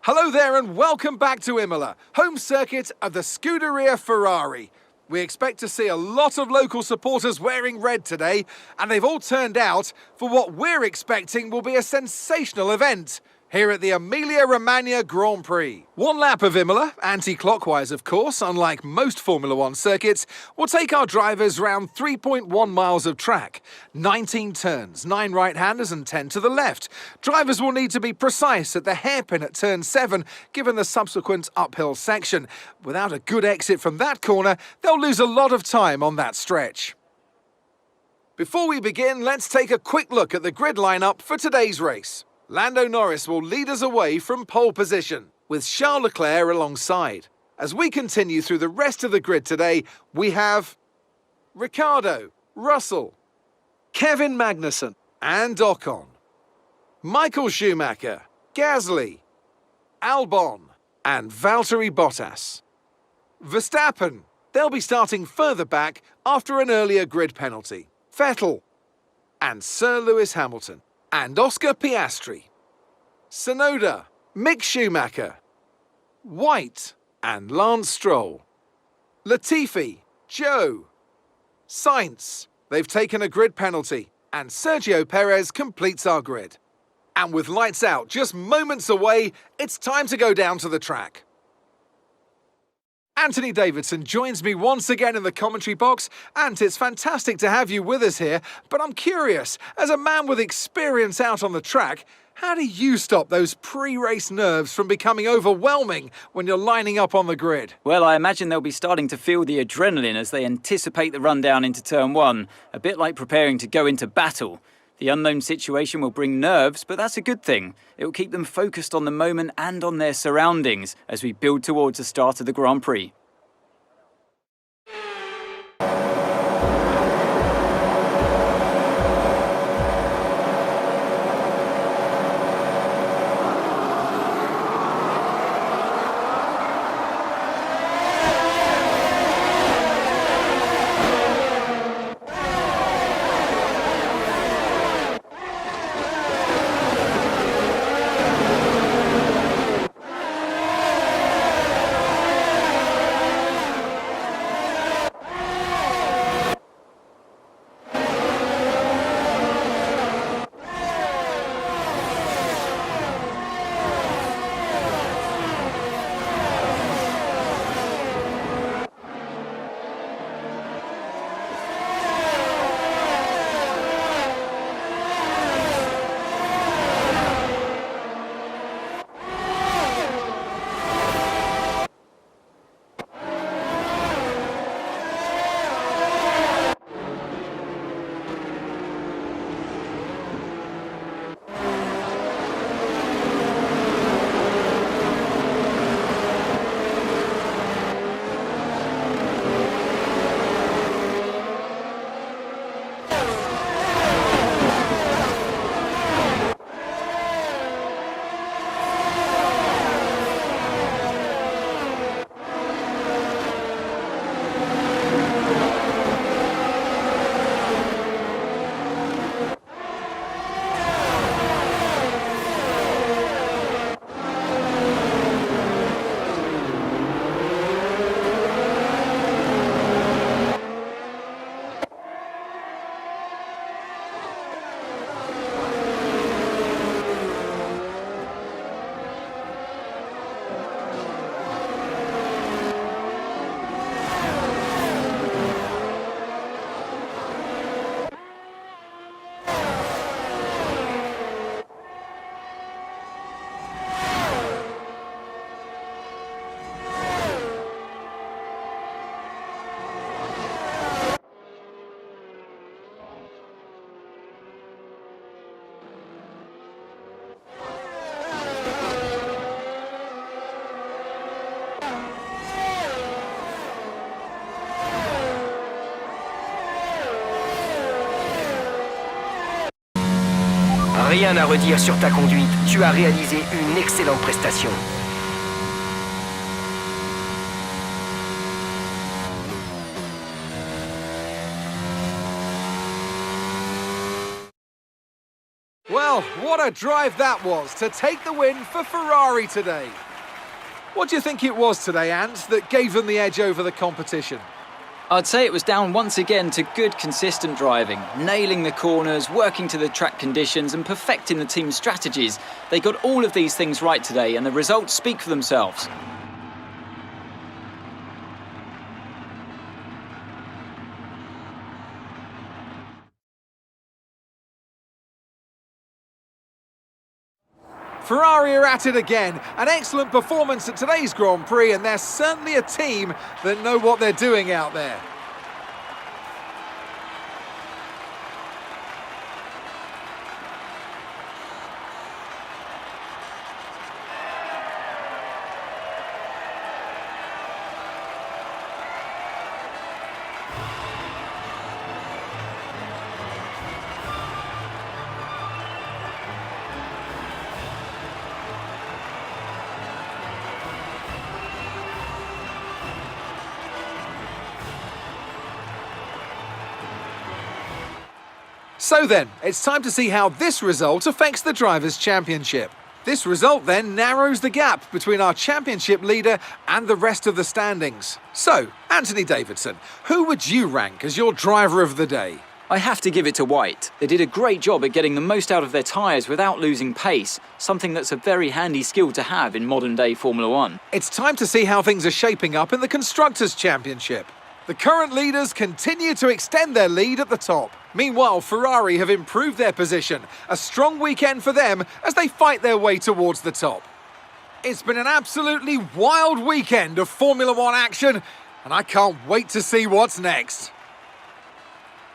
Hello there and welcome back to Imola, home circuit of the Scuderia Ferrari. We expect to see a lot of local supporters wearing red today, and they've all turned out for what we're expecting will be a sensational event here at the Emilia-Romagna Grand Prix. One lap of Imola, anti-clockwise of course, unlike most Formula One circuits, will take our drivers round 3.1 miles of track, 19 turns, 9 right-handers and 10 to the left. Drivers will need to be precise at the hairpin at turn 7, given the subsequent uphill section. Without a good exit from that corner, they'll lose a lot of time on that stretch. Before we begin, let's take a quick look at the grid lineup for today's race. Lando Norris will lead us away from pole position, with Charles Leclerc alongside. As we continue through the rest of the grid today, we have Ricciardo, Russell, Kevin Magnussen and Ocon, Michael Schumacher, Gasly, Albon and Valtteri Bottas. Verstappen, they'll be starting further back after an earlier grid penalty. Vettel and Sir Lewis Hamilton. And Oscar Piastri, Tsunoda, Mick Schumacher, White and Lance Stroll, Latifi, Joe, Sainz, they've taken a grid penalty, and Sergio Perez completes our grid. And with lights out just moments away, it's time to go down to the track. Anthony Davidson joins me once again in the commentary box. Ant, it's fantastic to have you with us here, but I'm curious, as a man with experience out on the track, how do you stop those pre-race nerves from becoming overwhelming when you're lining up on the grid? Well, I imagine they'll be starting to feel the adrenaline as they anticipate the run down into turn 1, a bit like preparing to go into battle. The unknown situation will bring nerves, but that's a good thing. It will keep them focused on the moment and on their surroundings as we build towards the start of the Grand Prix. Rien à redire sur ta conduite, tu as réalisé une excellente prestation. Well, Well, what a drive that was to take the win for Ferrari today. What do you think it was today, Ant, that gave them the edge over the competition? I'd say it was down once again to good, consistent driving, nailing the corners, working to the track conditions and perfecting the team's strategies. They got all of these things right today and the results speak for themselves. Ferrari are at it again. An excellent performance at today's Grand Prix, and they're certainly a team that know what they're doing out there. So then, it's time to see how this result affects the Drivers' Championship. This result then narrows the gap between our championship leader and the rest of the standings. So, Anthony Davidson, who would you rank as your driver of the day? I have to give it to White. They did a great job at getting the most out of their tyres without losing pace, something that's a very handy skill to have in modern-day Formula One. It's time to see how things are shaping up in the Constructors' Championship. The current leaders continue to extend their lead at the top. Meanwhile, Ferrari have improved their position. A strong weekend for them as they fight their way towards the top. It's been an absolutely wild weekend of Formula One action, and I can't wait to see what's next.